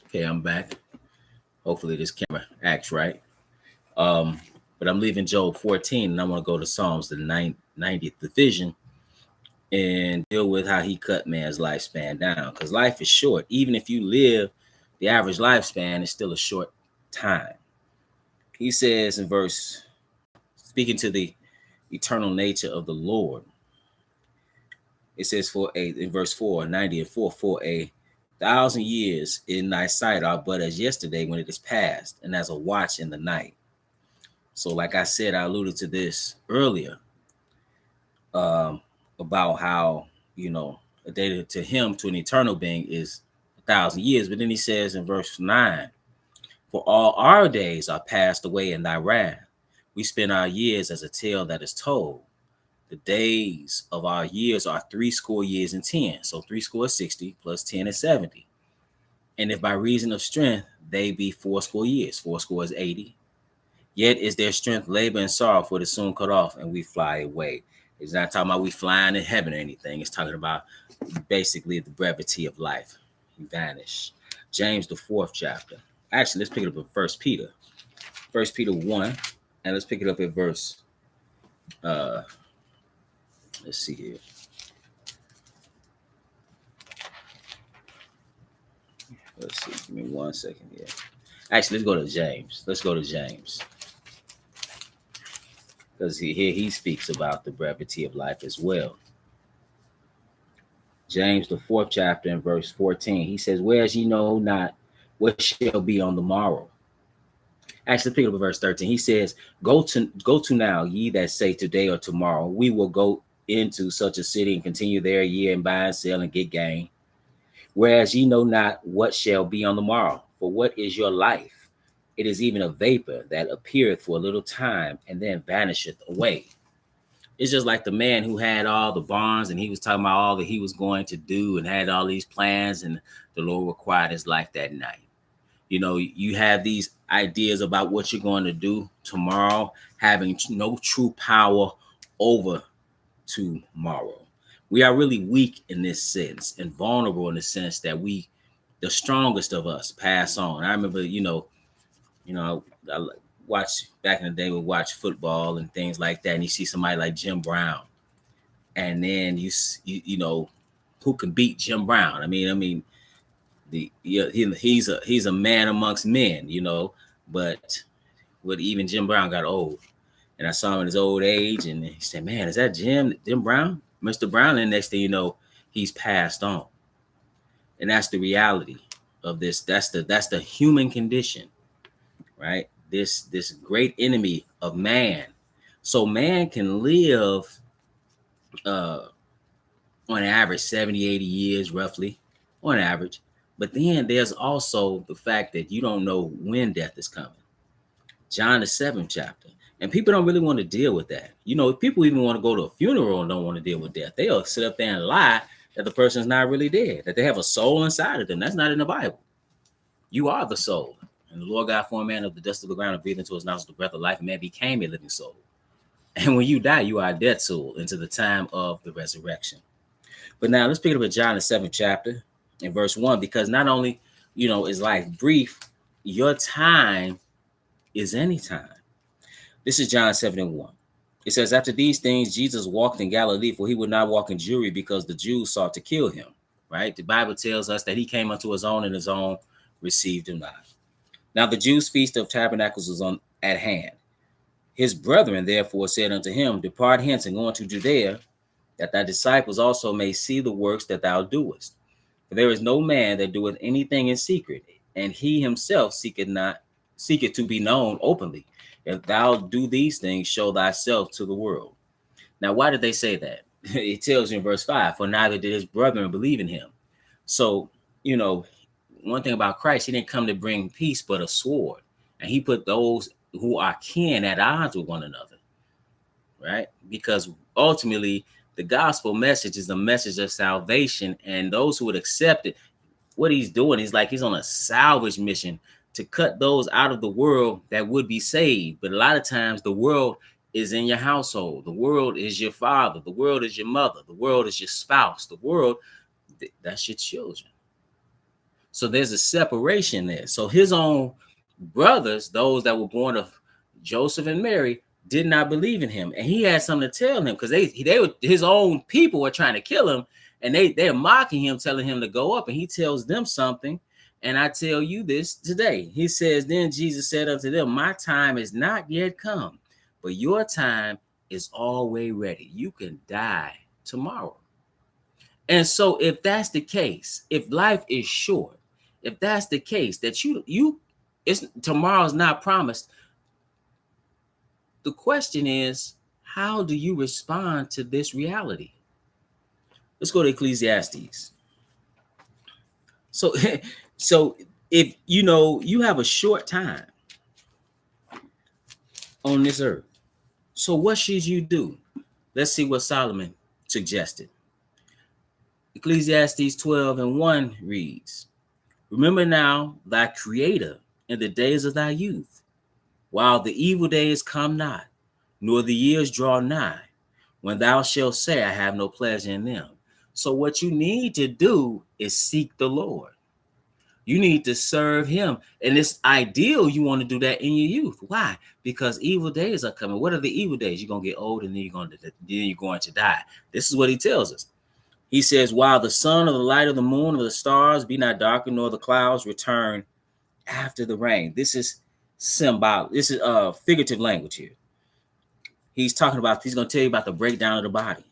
Okay, I'm back. Hopefully this camera acts right. Um, but I'm leaving Job 14 and I want to go to Psalms, the 90th division, and deal with how he cut man's lifespan down. Because life is short. Even if you live, the average lifespan is still a short time. He says in verse, speaking to the eternal nature of the Lord, it says in verse 4, 90 and 4, for a thousand years in thy sight are but as yesterday when it is past, and as a watch in the night. So, like I said, I alluded to this earlier, um, about how, a day to him, to an eternal being, is 1,000 years. But then he says in verse 9, for all our days are passed away in thy wrath. We spend our years as a tale that is told. The days of our years are 60 and 10. So 60 plus 10 is 70. And if by reason of strength they be 80. Fourscore is 80. Yet is their strength labor and sorrow, for it is soon cut off, and we fly away. It's not talking about we flying in heaven or anything. It's talking about basically the brevity of life. You vanish. James, the 4th chapter. Actually, let's pick it up at First Peter. 1, and let's pick it up at verse. Let's see here. Let's see. Give me 1 second here. Actually, let's go to James. Because here he speaks about the brevity of life as well. James, the 4th chapter, and verse 14. He says, whereas ye know not what shall be on the morrow. Actually, pick up at verse 13. He says, go to now, ye that say today or tomorrow, we will go into such a city and continue there a year and buy and sell and get gain. Whereas ye know not what shall be on the morrow. For what is your life? It is even a vapor that appeareth for a little time and then vanisheth away. It's just like the man who had all the barns and he was talking about all that he was going to do and had all these plans, and the Lord required his life that night. You have these ideas about what you're going to do tomorrow, having no true power over tomorrow. We are really weak in this sense and vulnerable in the sense that the strongest of us, pass on. I remember, I watch back in the day, we watch football and things like that, and you see somebody like Jim Brown, and then you know who can beat Jim Brown. I mean, he's a man amongst men, but even Jim Brown got old, and I saw him in his old age, and he said, "Man, is that Jim Brown, Mr. Brown?" And next thing you know, he's passed on, and that's the reality of this. That's the human condition, right? This great enemy of man. So man can live on average 70, 80 years roughly, on average. But then there's also the fact that you don't know when death is coming. John, the 7th chapter. And people don't really want to deal with that. People even want to go to a funeral and don't want to deal with death. They'll sit up there and lie that the person's not really dead, that they have a soul inside of them. That's not in the Bible. You are the soul. And the Lord God formed man of the dust of the ground and breathed into his nostrils the breath of life, and man became a living soul. And when you die, you are a dead soul into the time of the resurrection. But now let's pick it up at John, the 7th chapter, in verse 1, because not only, is life brief, your time is any time. This is John 7:1. It says, after these things, Jesus walked in Galilee, for he would not walk in Jewry because the Jews sought to kill him, right? The Bible tells us that he came unto his own and his own received him not. Now the Jews' feast of tabernacles was at hand. His brethren therefore said unto him, depart hence and go into Judea, that thy disciples also may see the works that thou doest. For there is no man that doeth anything in secret, and he himself seeketh to be known openly. If thou do these things, show thyself to the world. Now, why did they say that? It tells you in verse 5, for neither did his brethren believe in him. So, one thing about Christ, he didn't come to bring peace, but a sword. And he put those who are kin at odds with one another, right? Because ultimately, the gospel message is the message of salvation, and those who would accept it, what he's doing is like he's on a salvage mission to cut those out of the world that would be saved. But a lot of times the world is in your household. The world is your father. The world is your mother. The world is your spouse. The world, that's your children. So there's a separation there. So his own brothers, those that were born of Joseph and Mary, did not believe in him, and he had something to tell him, because they were, his own people were trying to kill him, and they're mocking him, telling him to go up, and he tells them something. And I tell you this today. He says, then Jesus said unto them, my time is not yet come, but your time is always ready. You can die tomorrow. And so if that's the case, if life is short, if that's the case, that it's tomorrow's not promised, the question is, how do you respond to this reality? Let's go to Ecclesiastes. So, so if you have a short time on this earth, so what should you do? Let's see what Solomon suggested. Ecclesiastes 12:1 reads, remember now thy creator in the days of thy youth, while the evil days come not, nor the years draw nigh, when thou shalt say, I have no pleasure in them. So what you need to do is seek the Lord. You need to serve him. And it's ideal you want to do that in your youth. Why? Because evil days are coming. What are the evil days? You're going to get old, and then you're going to die. This is what he tells us. He says, while the sun or the light of the moon or the stars be not darkened, nor the clouds return after the rain. This is symbolic. This is figurative language here. He's going to tell you about the breakdown of the body.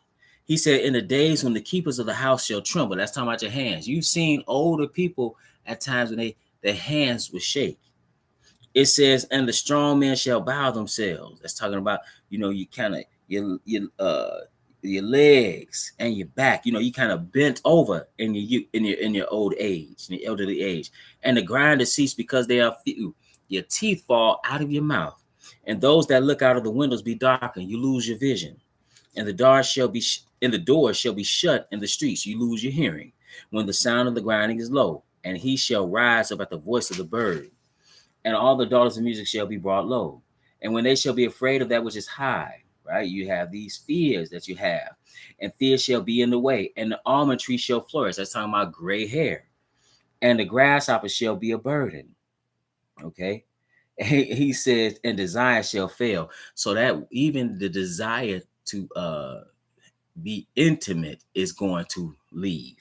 He said, in the days when the keepers of the house shall tremble. That's talking about your hands. You've seen older people at times when their hands would shake. It says, and the strong men shall bow themselves. That's talking about, you kind of, your legs and your back, you kind of bent over in your old age, in your elderly age. And the grinder cease because they are few. Your teeth fall out of your mouth. And those that look out of the windows be darkened. You lose your vision. And the doors shall be shut in the streets. You lose your hearing when the sound of the grinding is low. And he shall rise up at the voice of the bird. And all the daughters of music shall be brought low. And when they shall be afraid of that which is high, right? You have these fears that you have. And fear shall be in the way. And the almond tree shall flourish. That's talking about gray hair. And the grasshopper shall be a burden. Okay? He says, and desire shall fail. So that even the desire to be intimate is going to leave.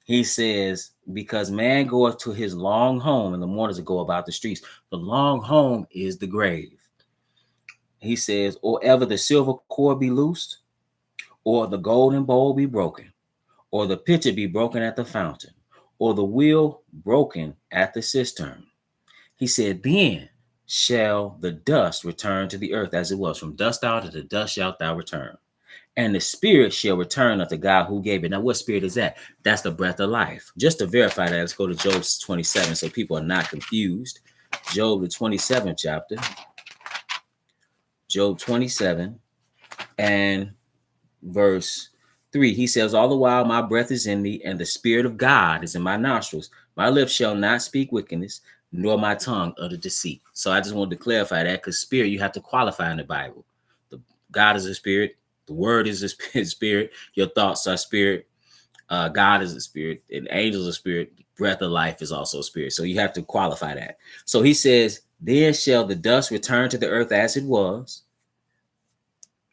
He says, because man goeth to his long home, and the mourners go about the streets. The long home is the grave. He says, or ever the silver cord be loosed, or the golden bowl be broken, or the pitcher be broken at the fountain, or the wheel broken at the cistern. He said, then shall the dust return to the earth as it was. From dust thou to the dust shalt thou return. And the spirit shall return unto God who gave it. Now, what spirit is that? That's the breath of life. Just to verify that, let's go to Job 27 so people are not confused. Job, the 27th chapter. Job 27 and verse 3. He says, all the while my breath is in me, and the spirit of God is in my nostrils. My lips shall not speak wickedness, nor my tongue utter deceit. So I just wanted to clarify that, because spirit, you have to qualify in the Bible. God is a spirit. The word is a spirit. Your thoughts are spirit. God is a spirit. And angels are spirit. Breath of life is also spirit. So you have to qualify that. So he says, then shall the dust return to the earth as it was.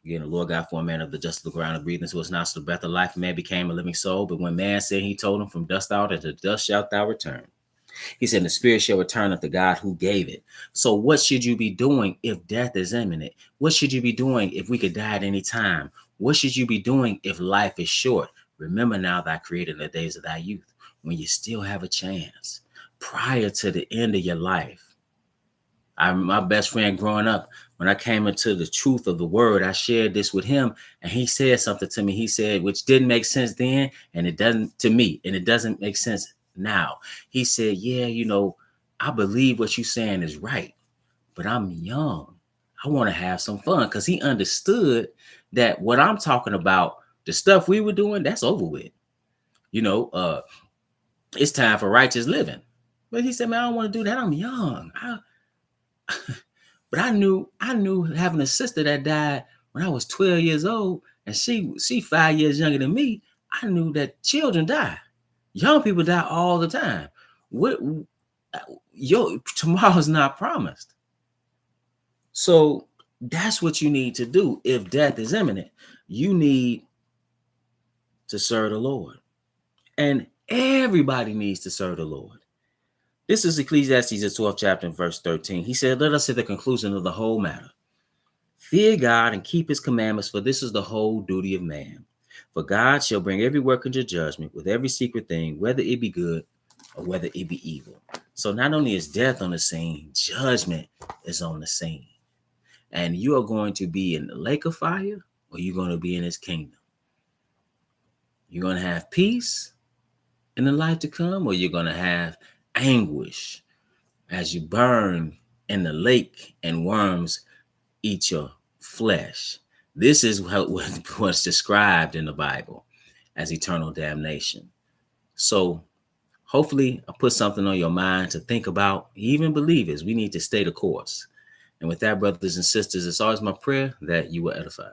Again, the Lord God formed man of the dust of the ground and breathed into his nostrils the breath of life. Man became a living soul. But when man said, he told him, from dust thou art, and to dust shalt thou return. He said, the spirit shall return unto God who gave it. So what should you be doing if death is imminent? What should you be doing if we could die at any time? What should you be doing if life is short? Remember now thy creator in the days of thy youth, when you still have a chance, prior to the end of your life. My best friend growing up, when I came into the truth of the word, I shared this with him, and he said something to me. He said, which didn't make sense then, and it doesn't to me, and it doesn't make sense now. He said, yeah, I believe what you're saying is right, but I'm young. I want to have some fun, because he understood that what I'm talking about, the stuff we were doing, that's over with. It's time for righteous living. But he said, man, I don't want to do that. I'm young. But I knew having a sister that died when I was 12 years old, and she 5 years younger than me. I knew that children die. Young people die all the time. What tomorrow's not promised. So that's what you need to do. If death is imminent, you need to serve the Lord. And everybody needs to serve the Lord. This is Ecclesiastes, the 12th chapter, verse 13. He said, let us say the conclusion of the whole matter. Fear God and keep his commandments, for this is the whole duty of man. For God shall bring every work into judgment with every secret thing, whether it be good or whether it be evil. So not only is death on the scene, judgment is on the scene. And you are going to be in the lake of fire, or you're going to be in his kingdom. You're going to have peace in the life to come, or you're going to have anguish as you burn in the lake and worms eat your flesh. This is what's described in the Bible as eternal damnation. So hopefully I put something on your mind to think about. Even believers, we need to stay the course. And with that, brothers and sisters, it's always my prayer that you will edify.